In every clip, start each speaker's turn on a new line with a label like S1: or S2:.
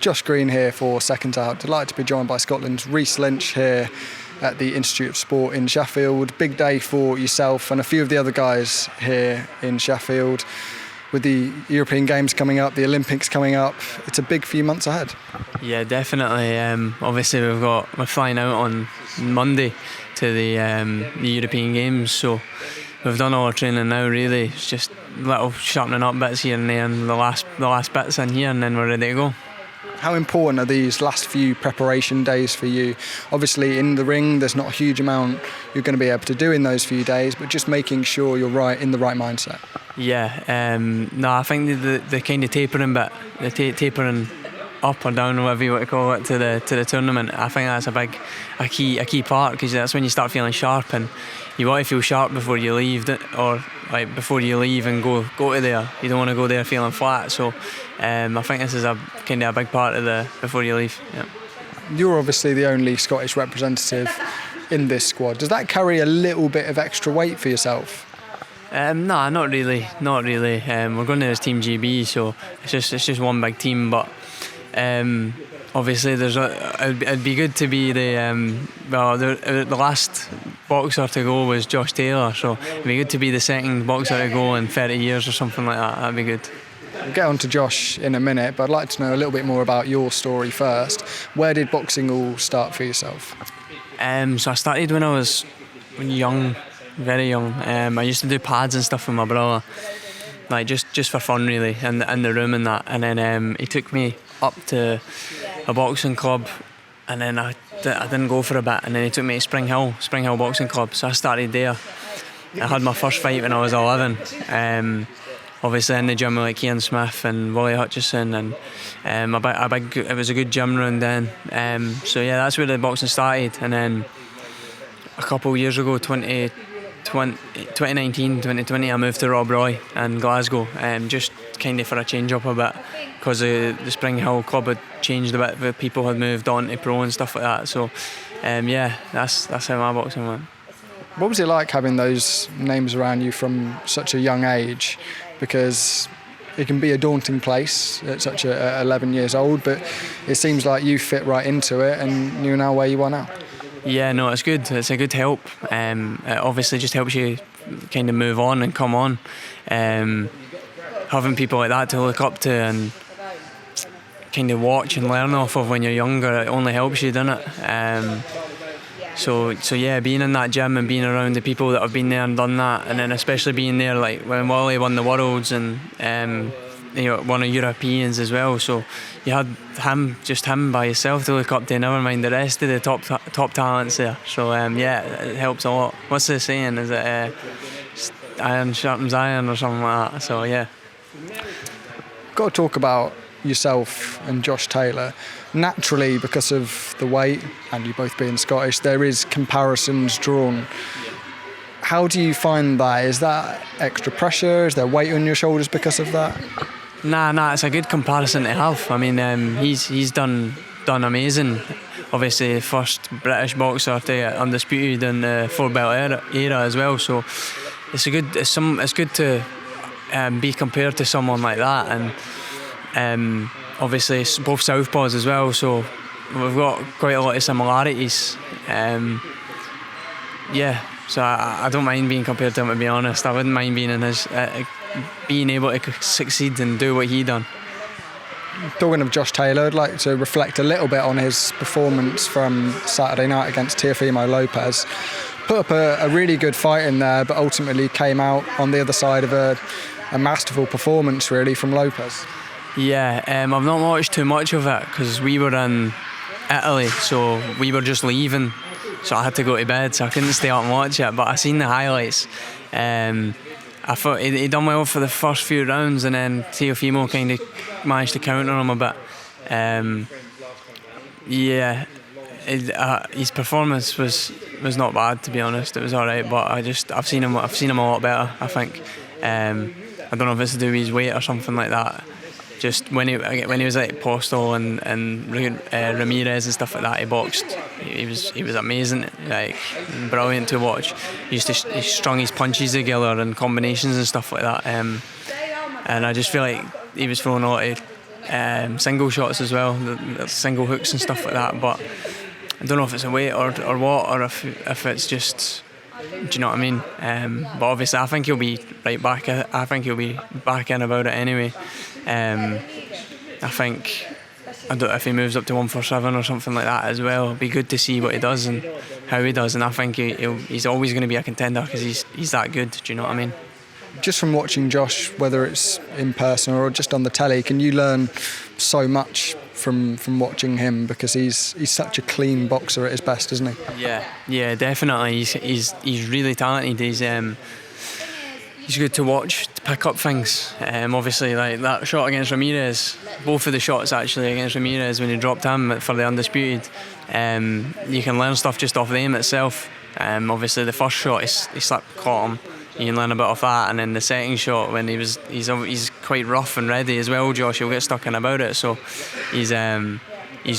S1: Josh Green here for SecondsOut. Delighted to be joined by Scotland's Reese Lynch here at the Institute of Sport in Sheffield. Big day for yourself and a few of the other guys here in Sheffield. With the European Games coming up, the Olympics coming up, it's a big few months ahead.
S2: Yeah, definitely. Obviously, we're flying out on Monday to the European Games, so we've done all our training now. Really, it's just little sharpening up bits here and there, and the last bits in here, and then we're ready to go.
S1: How important are these last few preparation days for you? Obviously, in the ring, there's not a huge amount you're going to be able to do in those few days, but just making sure you're in the right mindset.
S2: Yeah, no, I think the kind of tapering bit, the tapering up or down, whatever you want to call it, to the tournament, I think that's a key part, because that's when you start feeling sharp, and you want to feel sharp before you leave, or like before you leave and go to there. You don't want to go there feeling flat. So I think this is a kind of a big part of the before you leave. Yeah.
S1: You're obviously the only Scottish representative in this squad. Does that carry a little bit of extra weight for yourself?
S2: No, not really. We're going there as Team GB, so it's just one big team. But obviously, it'd be good to be the last boxer to go was Josh Taylor, so it'd be good to be the second boxer to go in 30 years or something like that. That'd be good.
S1: We'll get on to Josh in a minute, but I'd like to know a little bit more about your story first. Where did boxing all start for yourself?
S2: So I started when I was young, very young. I used to do pads and stuff with my brother, like just for fun really, in the room and that. And then he took me up to a boxing club, and then I didn't go for a bit, and then he took me to Spring Hill Boxing Club. So I started there. I had my first fight when I was 11. Obviously in the gym with like Ian Smith and Wally Hutchison, and it was a good gym round then. So yeah, that's where the boxing started. And then a couple of years ago, 2020, I moved to Rob Roy in Glasgow, just kind of for a change up a bit, because the Spring Hill Club had changed a bit, people had moved on to pro and stuff like that. So yeah, that's how my boxing went.
S1: What was it like having those names around you from such a young age? Because it can be a daunting place at such 11 years old, but it seems like you fit right into it and you're now where you are now.
S2: Yeah, no, it's good. It's a good help. It obviously just helps you kind of move on and come on. Having people like that to look up to and kind of watch and learn off of when you're younger, it only helps you, doesn't it? So yeah, being in that gym and being around the people that have been there and done that, and then especially being there like when Wally won the Worlds and won a Europeans as well. So you had him by yourself to look up to, never mind the rest of the top talents there. So yeah, it helps a lot. What's the saying? Is it iron sharpens iron or something like that? So yeah.
S1: Got to talk about yourself and Josh Taylor. Naturally, because of the weight and you both being Scottish, there is comparisons drawn. How do you find that? Is that extra pressure? Is there weight on your shoulders because of that?
S2: Nah, it's a good comparison to have. I mean, he's done amazing. Obviously, first British boxer to get undisputed in the 4-belt era as well. So it's good to be compared to someone like that, and obviously it's both southpaws as well. So we've got quite a lot of similarities. Yeah. So I don't mind being compared to him, to be honest. I wouldn't mind being in his, being able to succeed and do what he done.
S1: Talking of Josh Taylor, I'd like to reflect a little bit on his performance from Saturday night against Teofimo Lopez. Put up a really good fight in there, but ultimately came out on the other side of a masterful performance, really, from Lopez.
S2: Yeah, I've not watched too much of it because we were in Italy, so we were just leaving. So I had to go to bed, so I couldn't stay up and watch it. But I seen the highlights. I thought he done well for the first few rounds, and then Teofimo kind of managed to counter him a bit. Yeah, his performance was not bad, to be honest. It was all right, but I've seen him a lot better, I think. I don't know if it's to do with his weight or something like that. Just when he was like Postal and Ramirez and stuff like that, he boxed. He was amazing, like brilliant to watch. He strung his punches together and combinations and stuff like that. And I just feel like he was throwing a lot of single shots as well, the single hooks and stuff like that. But I don't know if it's a weight or what, or if it's just, do you know what I mean? But obviously I think he'll be right back. I think he'll be back in about it anyway. I think, I don't know if he moves up to 147 or something like that as well. It'll be good to see what he does and how he does, and I think he's always going to be a contender because he's that good. Do you know what I mean?
S1: Just from watching Josh, whether it's in person or just on the telly, can you learn so much from watching him, because he's such a clean boxer at his best, isn't he?
S2: Yeah, definitely. He's really talented. He's good to watch, to pick up things. Obviously, like that shot against Ramirez, both of the shots actually against Ramirez when he dropped him for the Undisputed, you can learn stuff just off the aim itself. Obviously, the first shot he caught him. You can learn a bit off that, and then the second shot when he's quite rough and ready as well. Josh, he'll get stuck in about it, so he's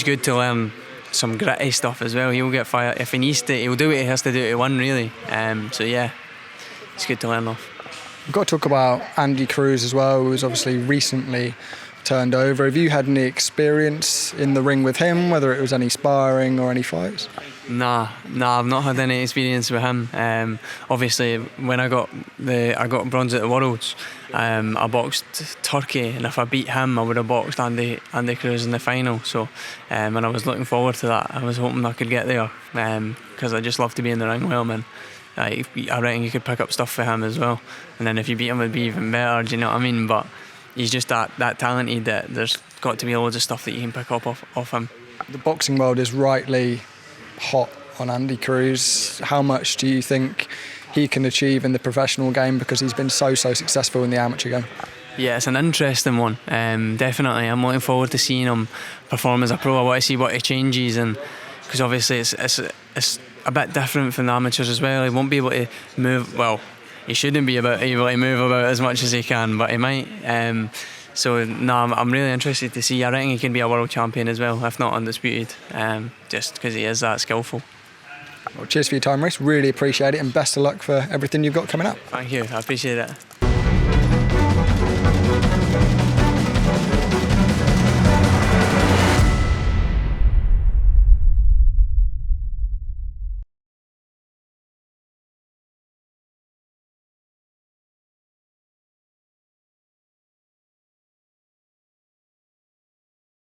S2: good to learn some gritty stuff as well. He'll get fired if he needs to. He'll do what he has to do to win, really. So yeah, it's good to learn off.
S1: We've got to talk about Andy Cruz as well, who's obviously recently turned over. Have you had any experience in the ring with him, whether it was any sparring or any fights?
S2: Nah, I've not had any experience with him. Obviously, when I got bronze at the Worlds, I boxed Turkey, and if I beat him, I would have boxed Andy Cruz in the final. So, and I was looking forward to that. I was hoping I could get there, because I just love to be in the ring with him, and I reckon you could pick up stuff for him as well. And then if you beat him, it'd be even better. Do you know what I mean? But he's just that talented that there's got to be loads of stuff that you can pick up off him.
S1: The boxing world is rightly hot on Andy Cruz. How much do you think he can achieve in the professional game, because he's been so successful in the amateur game?
S2: Yeah, it's an interesting one. Definitely, I'm looking forward to seeing him perform as a pro. I want to see what he changes, and because obviously it's a bit different from the amateurs as well. He won't be able to move well. He shouldn't be able to move about as much as he can, but he might. So no, I'm really interested to see. I reckon he can be a world champion as well, if not undisputed, just because he is that skillful.
S1: Well, cheers for your time, Reese. Really appreciate it, and best of luck for everything you've got coming up.
S2: Thank you, I appreciate it.